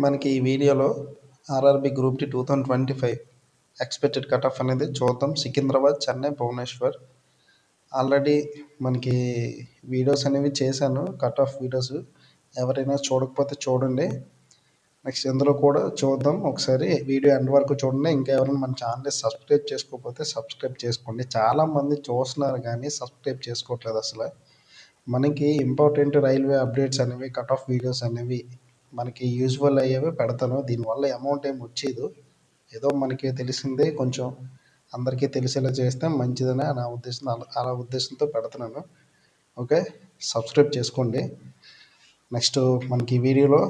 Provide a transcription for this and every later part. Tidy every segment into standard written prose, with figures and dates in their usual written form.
మనకి ఈ వీడియోలో RRB group D 2025 expected cut off అనేది చూద్దాం. సికింద్రాబాద్, చెన్నై, భువనేశ్వర్. ఆల్రెడీ మనకి వీడియోస్ అనేవి చేశాను, కట్ ఆఫ్ వీడియోస్. ఎవరైనా చూడకపోతే చూడండి. నెక్స్ట్ ఇందులో కూడా చూద్దాం. ఒకసారి వీడియో ఎండ్ వరకు చూడండి. ఇంకా ఎవరైనా మన ఛానల్ని సబ్స్క్రైబ్ చేసుకోకపోతే సబ్స్క్రైబ్ చేసుకోండి. చాలామంది చూస్తున్నారు కానీ సబ్స్క్రైబ్ చేసుకోవట్లేదు అసలు. మనకి ఇంపార్టెంట్ రైల్వే అప్డేట్స్ అనేవి, కట్ ఆఫ్ వీడియోస్ అనేవి మనకి యూజువల్ అయ్యేవి పెడతాను. దీనివల్ల అమౌంట్ ఏమి వచ్చేది, ఏదో మనకి తెలిసిందే కొంచెం అందరికీ తెలిసేలా చేస్తే మంచిదని నా ఉద్దేశం. అలా ఉద్దేశంతో పెడుతున్నాను. ఓకే, సబ్స్క్రైబ్ చేసుకోండి. నెక్స్ట్ మనకి ఈ వీడియోలో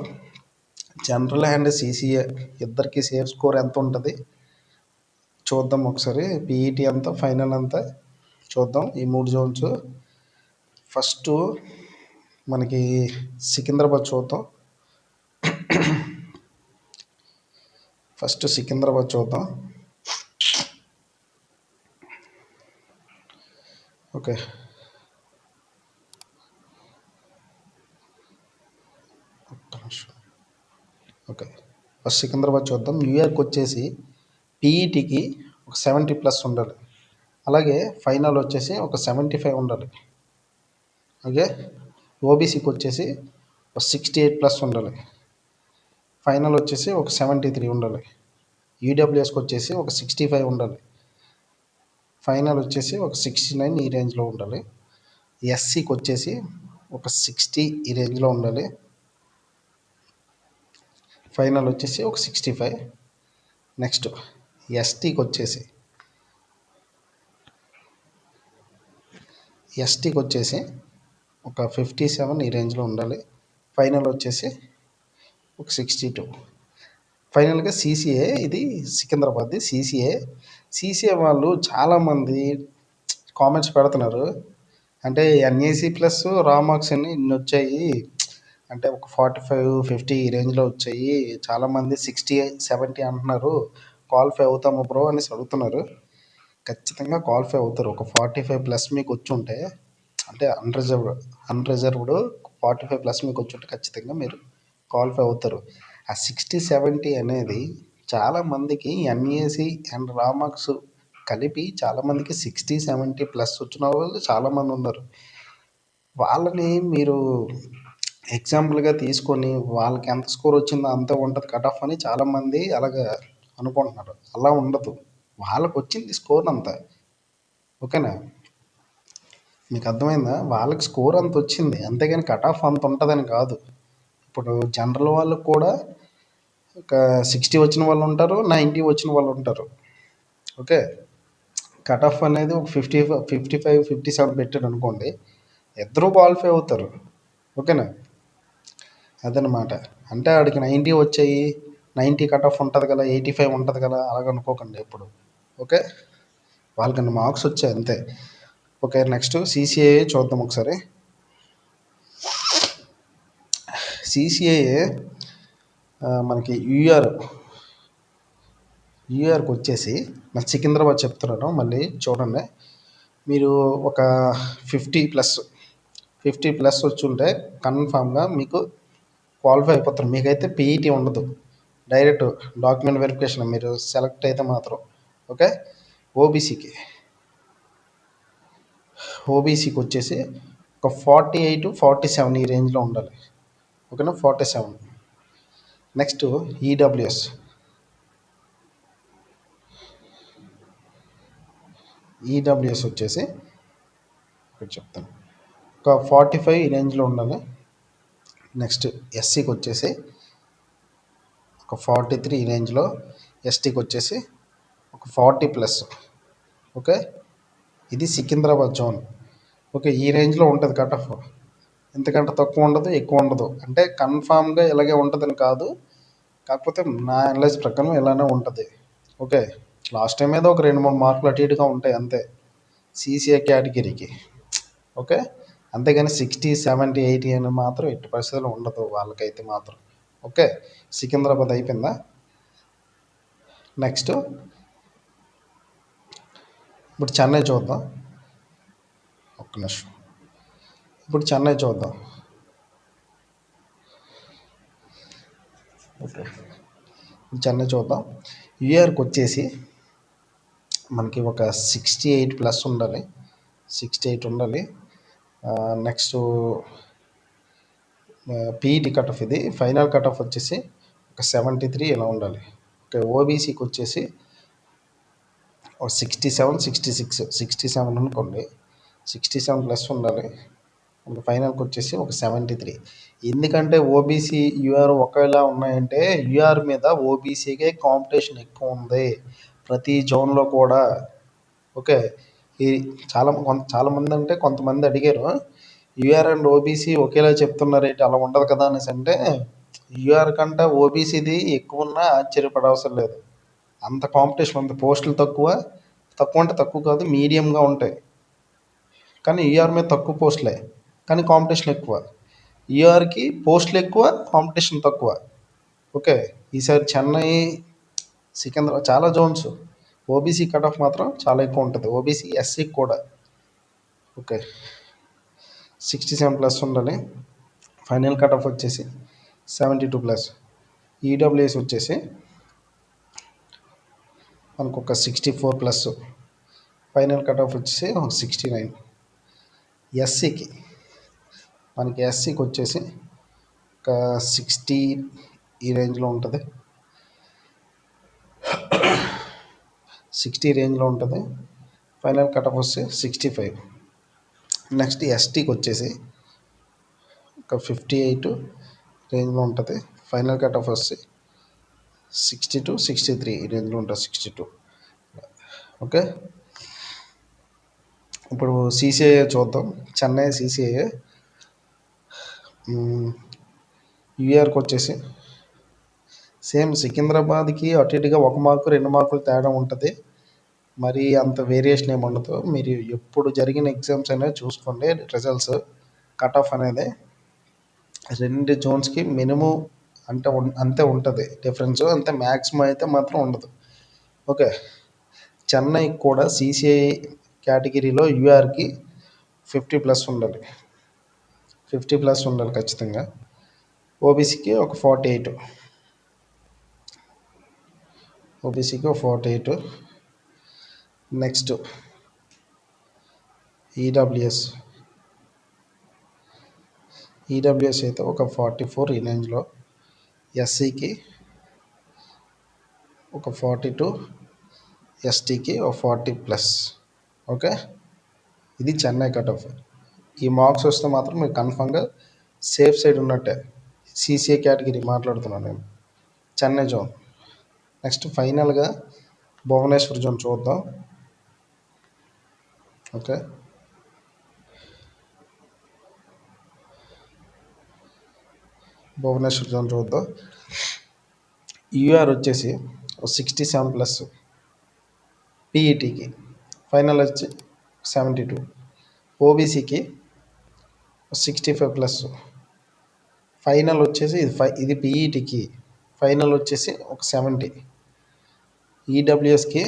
జనరల్ అండ్ సిసిఏ ఇద్దరికి సేఫ్ స్కోర్ ఎంత ఉంటుంది చూద్దాం. ఒకసారి పీఈటీ అంతా, ఫైనల్ అంతా చూద్దాం. ఈ 3 జోన్స్. ఫస్ట్ మనకి సికింద్రాబాద్ చూద్దాం. ఫస్ట్ సికింద్రాబాద్ చూద్దాం. ఓకే, ఓకే, ఫస్ట్ సికింద్రాబాద్ చూద్దాం. న్యూయార్క్ వచ్చేసి పీఈటీకి ఒక 70+ ఉండాలి. అలాగే ఫైనల్ వచ్చేసి ఒక 75 ఉండాలి. ఓకే, ఓబీసీకి వచ్చేసి ఒక 68+ ఉండాలి. ఫైనల్ వచ్చేసి ఒక 73 ఉండాలి. ఈడబ్ల్యూఎస్కి వచ్చేసి ఒక 65 ఉండాలి. ఫైనల్ వచ్చేసి ఒక 69 ఈ రేంజ్లో ఉండాలి. ఎస్సీకి వచ్చేసి ఒక 60 ఈ రేంజ్లో ఉండాలి. ఫైనల్ వచ్చేసి ఒక 65. నెక్స్ట్ ఎస్టీకి వచ్చేసి ఒక 57 ఈ రేంజ్లో ఉండాలి. ఫైనల్ వచ్చేసి ఒక 62. ఫైనల్గా సీసీఏ, ఇది సికింద్రాబాద్ది సీసీఏ వాళ్ళు చాలామంది కామెంట్స్ పెడుతున్నారు. అంటే ఎన్ఏసీ ప్లస్ రా మార్క్స్ అన్ని ఇన్ని వచ్చాయి, అంటే ఒక 45, 50 ఈ రేంజ్లో వచ్చాయి. చాలామంది 60, 70 అంటున్నారు. క్వాలిఫై అవుతాము బ్రో అనేసి అడుగుతున్నారు. ఖచ్చితంగా క్వాలిఫై అవుతారు. ఒక 45+ మీకు వచ్చి ఉంటే, అంటే అన్రిజర్వ్డ్ 45+ మీకు వచ్చి ఉంటే ఖచ్చితంగా మీరు క్వాలిఫై అవుతారు. ఆ 60, 70 అనేది చాలామందికి ఎన్ఏసి అండ్ రా మార్క్స్ కలిపి చాలామందికి 60, 70+ వచ్చిన వాళ్ళు చాలామంది ఉన్నారు. వాళ్ళని మీరు ఎగ్జాంపుల్గా తీసుకొని వాళ్ళకి ఎంత స్కోర్ వచ్చిందో అంతే ఉంటుంది కట్ ఆఫ్ అని చాలామంది అలాగ అనుకుంటున్నారు. అలా ఉండదు, వాళ్ళకు వచ్చింది స్కోర్ అంత. ఓకేనా, మీకు అర్థమైందా? వాళ్ళకి స్కోర్ అంత వచ్చింది, అంతేగాని కట్ ఆఫ్ అంత ఉంటుందని కాదు. ఇప్పుడు జనరల్ వాళ్ళకు కూడా ఒక 60 వచ్చిన వాళ్ళు ఉంటారు, 90 వచ్చిన వాళ్ళు ఉంటారు. ఓకే, కట్ ఆఫ్ అనేది ఒక 55, 57 పెట్టారు అనుకోండి, ఇద్దరూ క్వాలిఫై అవుతారు. ఓకేనా, అదనమాట. అంటే ఆడికి 90 వచ్చాయి, 90 కట్ ఆఫ్ ఉంటుంది కదా, 85 ఉంటుంది కదా, అలాగ అనుకోకండి ఎప్పుడు. ఓకే, వాళ్ళకన్నా మార్క్స్ వచ్చాయి అంతే. ఓకే, నెక్స్ట్ సీసీఏ చూద్దాం ఒకసారి. సీసీఏ మనకి యూఆర్కి వచ్చేసి మన సికింద్రాబాద్ చెప్తున్నాను, మళ్ళీ చూడండి. మీరు ఒక 50+ వచ్చి ఉంటే కన్ఫామ్గా మీకు క్వాలిఫై అయిపోతారు. మీకైతే పీఈటీ ఉండదు, డైరెక్ట్ డాక్యుమెంట్ వెరిఫికేషన్ మీరు సెలెక్ట్ అయితే మాత్రం. ఓకే, ఓబీసీకి వచ్చేసి ఒక 48, 47 ఈ రేంజ్లో ఉండాలి. ఓకేనా, 47. నెక్స్ట్ ఈడబ్ల్యూఎస్ వచ్చేసి ఇక్కడ చెప్తాను, ఒక 45 ఈ రేంజ్లో ఉండాలి. నెక్స్ట్ ఎస్సీకి వచ్చేసి ఒక 43 ఈ రేంజ్లో, ఎస్టీకి వచ్చేసి ఒక 40+. ఓకే, ఇది సికింద్రాబాద్ జోన్. ఓకే, ఈ రేంజ్లో ఉంటుంది కట్ ఆఫ్. ఎందుకంటే తక్కువ ఉండదు, ఎక్కువ ఉండదు. అంటే కన్ఫామ్గా ఇలాగే ఉంటుందని కాదు, కాకపోతే నా అనలైజ్ ప్రకారం ఇలానే ఉంటుంది. ఓకే, లాస్ట్ టైం ఏదో ఒక 2-3 మార్కులు అటు ఇటుగా ఉంటాయి అంతే సీసీఏ కేటగిరీకి. ఓకే, అంతేగాని 60, 70, 80 అని మాత్రం ఎట్టి పరిస్థితుల్లో ఉండదు వాళ్ళకైతే మాత్రం. ఓకే, సికింద్రాబాద్ అయిపోయిందా? నెక్స్ట్ ఇప్పుడు చెన్నై చూద్దాం. ఒక్క నిమిషం, ఇప్పుడు చెన్నై చూద్దాం. ఓకే, చెన్నై చూద్దాం. యూఆర్కి వచ్చేసి మనకి ఒక 68+ ఉండాలి, 68 ఉండాలి. నెక్స్ట్ పీఈటీ కట్ ఆఫ్, ఇది ఫైనల్ కట్ ఆఫ్ వచ్చేసి ఒక 73 ఇలా ఉండాలి. ఓకే, ఓబీసీకి వచ్చేసి ఒక 67, 66, 67 అనుకోండి, 67+ ఉండాలి. మనకి ఫైనల్కి వచ్చేసి ఒక 73. ఎందుకంటే ఓబీసీ యూఆర్ ఒకేలా ఉన్నాయంటే యూఆర్ మీద ఓబీసీకే కాంపిటీషన్ ఎక్కువ ఉంది ప్రతి జోన్లో కూడా. ఓకే, ఈ చాలామంది అంటే కొంతమంది అడిగారు, యూఆర్ అండ్ ఓబీసీ ఒకేలా చెప్తున్నారు ఏంటి, అలా ఉండదు కదా అనేసి. అంటే యూఆర్ కంటే ఓబీసీది ఎక్కువ ఉన్నా ఆశ్చర్యపడవసరం లేదు, అంత కాంపిటీషన్ ఉంది. పోస్టులు తక్కువ, తక్కువ అంటే తక్కువ కాదు, మీడియంగా ఉంటాయి. కానీ యూఆర్ మీద తక్కువ పోస్టులే కానీ కాంపిటీషన్ ఎక్కువ. యూఆర్కి పోస్టులు ఎక్కువ, కాంపిటీషన్ తక్కువ. ఓకే, ఈసారి చెన్నై, సికింద్రాబాద్ చాలా జోన్స్, ఓబీసీ కట్ ఆఫ్ మాత్రం చాలా ఎక్కువ ఉంటుంది, ఓబీసీ ఎస్సీకి కూడా. ఓకే, 67+ ఉండాలి. ఫైనల్ కట్ ఆఫ్ వచ్చేసి 72+. ఈడబ్ల్యూఎస్ వచ్చేసి మనకు ఒక 64+. ఫైనల్ కట్ ఆఫ్ వచ్చేసి 69. ఎస్సీకి వచ్చేసి ఒక 60 ఈ రేంజ్లో ఉంటుంది, 60 రేంజ్లో ఉంటుంది. ఫైనల్ కట్ ఆఫ్ వస్తే 65. నెక్స్ట్ ఎస్టీకి వచ్చేసి ఒక 58 రేంజ్లో ఉంటుంది. ఫైనల్ కట్ ఆఫ్ వస్తే 62, 63 ఈ రేంజ్లో ఉంటుంది, 62. ఓకే, ఇప్పుడు సీసీఐ చూద్దాం. చెన్నై సీసీఐ యూఆర్కి వచ్చేసి సేమ్ సికింద్రాబాద్కి అటు ఇటుగా 1 మార్కు 2 మార్కులు తేడా ఉంటుంది, మరి అంత వేరియేషన్ ఏమి ఉండదు. మీరు ఎప్పుడు జరిగిన ఎగ్జామ్స్ అనేవి చూసుకోండి, రిజల్ట్స్ కట్ ఆఫ్ అనేది 2 జోన్స్కి మినిమం అంటే అంతే ఉంటుంది డిఫరెన్స్, అంతే. మ్యాక్సిమం అయితే మాత్రం ఉండదు. ఓకే, చెన్నై కూడా సీసీఐ కేటగిరీలో యూఆర్కి 50+ ఉండాలి, 50+ ఉండాలి ఖచ్చితంగా. ఓబీసీకి ఒక 48, ఓబీసీకి ఒక 48. నెక్స్ట్ ఈడబ్ల్యూఎస్ అయితే ఒక 44 ఈ రేంజ్లో. ఎస్సీకి ఒక 42, ఎస్టీకి ఒక 40+. ఓకే, ఇది చెన్నై కట్ ఆఫ్. ఈ మార్క్స్ వస్తే మాత్రం మీరు కన్ఫామ్గా సేఫ్ సైడ్ ఉన్నట్టే. సీసీఏ కేటగిరీ మాట్లాడుతున్నాను నేను, చెన్నై జోన్. నెక్స్ట్ ఫైనల్గా భువనేశ్వర్ జోన్ చూద్దాం. ఓకే, భువనేశ్వర్ జోన్ చూద్దాం. యూఆర్ వచ్చేసి 67+, పీఈటీకి ఫైనల్ వచ్చి 72. ఓబీసీకి 65+. ఫైనల్ వచ్చేసి ఇది పీఈటీకి ఫైనల్ వచ్చేసి ఒక 70. ఈడబ్ల్యూఎస్కి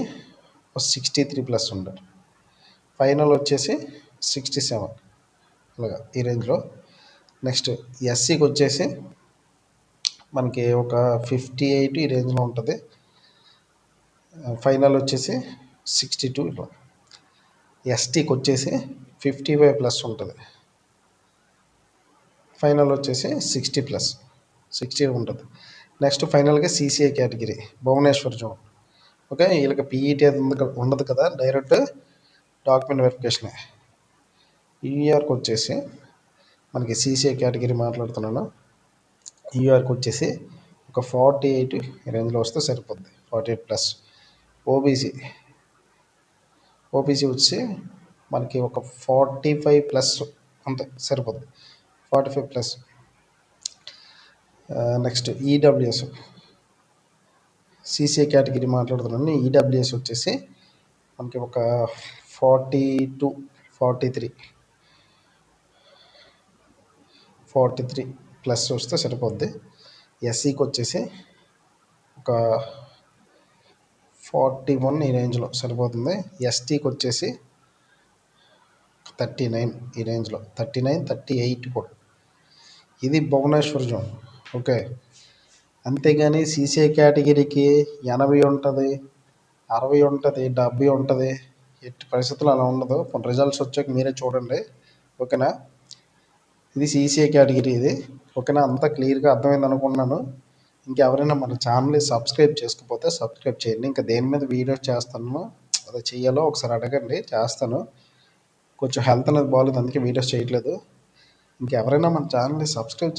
63+ ఉండాలి, ఫైనల్ వచ్చేసి 67, అలాగా ఈ రేంజ్లో. నెక్స్ట్ ఎస్సీకి వచ్చేసి మనకి ఒక 58 ఈ రేంజ్లో ఉంటుంది, ఫైనల్ వచ్చేసి 62 ఇలా. ఎస్టీకి వచ్చేసి 55+ ఉంటుంది, ఫైనల్ వచ్చేసి 60+, 60 ఉంటుంది. నెక్స్ట్ ఫైనల్గా CCI category Bhubaneswar zone. Okay, వీళ్ళకి పీఈటీ అది ఉండదు కదా, డైరెక్ట్ డాక్యుమెంట్ వెరిఫికేషనే. యూఆర్కి వచ్చేసి మనకి సీసీఐ కేటగిరీ మాట్లాడుతున్నాను. యూఆర్కి వచ్చేసి ఒక 48 రేంజ్లో వస్తే సరిపోద్ది, 48+. ఓబీసీ వచ్చి మనకి ఒక 45+ అంతే సరిపోద్ది, 45+. నెక్స్ట్ ఈడబ్ల్యూఎస్ సీసీఐ కేటగిరీ మాట్లాడుతున్నాను. ఈడబ్ల్యూఎస్ వచ్చేసి మనకి ఒక 42, 43, 43+ వస్తే సరిపోద్ది. ఎస్సీకి వచ్చేసి ఒక 41 ఈ రేంజ్లో సరిపోతుంది. ఎస్టీకి వచ్చేసి 39 ఈ రేంజ్లో, 39, 38 కూడా. ఇది భువనేశ్వర్ జోన్. ఓకే, అంతేగాని సీసీఏ కేటగిరీకి 80 ఉంటుంది, 60 ఉంటుంది, 70 ఉంటుంది. ఎట్టి పరిస్థితుల్లో అలా ఉండదు. రిజల్ట్స్ వచ్చాక మీరే చూడండి. ఓకేనా? ఇది సీసీఏ కేటగిరీ ఇది. ఓకేనా? అంతా క్లియర్గా అర్థమైంది అనుకుంటున్నాను. ఇంకెవరైనా మన ఛానల్ని సబ్స్క్రైబ్ చేసుకోకపోతే సబ్స్క్రైబ్ చేయండి. ఇంకా దేని మీద వీడియోస్ చేస్తానో అది చెయ్యాలో ఒకసారి అడగండి, చేస్తాను. కొంచెం హెల్త్ అనేది బాగాలేదు, అందుకే వీడియోస్ చేయట్లేదు. ఇంకెవరైనా మన ఛానల్ని సబ్స్క్రైబ్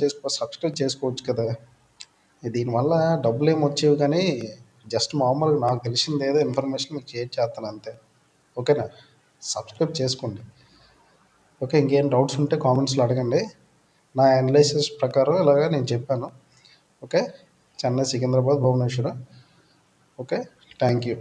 చేసుకోవచ్చు కదా. దీనివల్ల డబ్బులు ఏమి వచ్చేవి కానీ జస్ట్ మామూలుగా నాకు తెలిసింది ఏదో ఇన్ఫర్మేషన్ మీకు షేర్ చేస్తాను అంతే. ఓకేనా? సబ్స్క్రైబ్ చేసుకోండి. ఓకే, ఇంకేం డౌట్స్ ఉంటే కామెంట్స్లో అడగండి. నా అనాలిసిస్ ప్రకారం ఇలాగ నేను చెప్పాను. Okay, Chennai, Secunderabad, Bhubaneswar. Okay, thank you.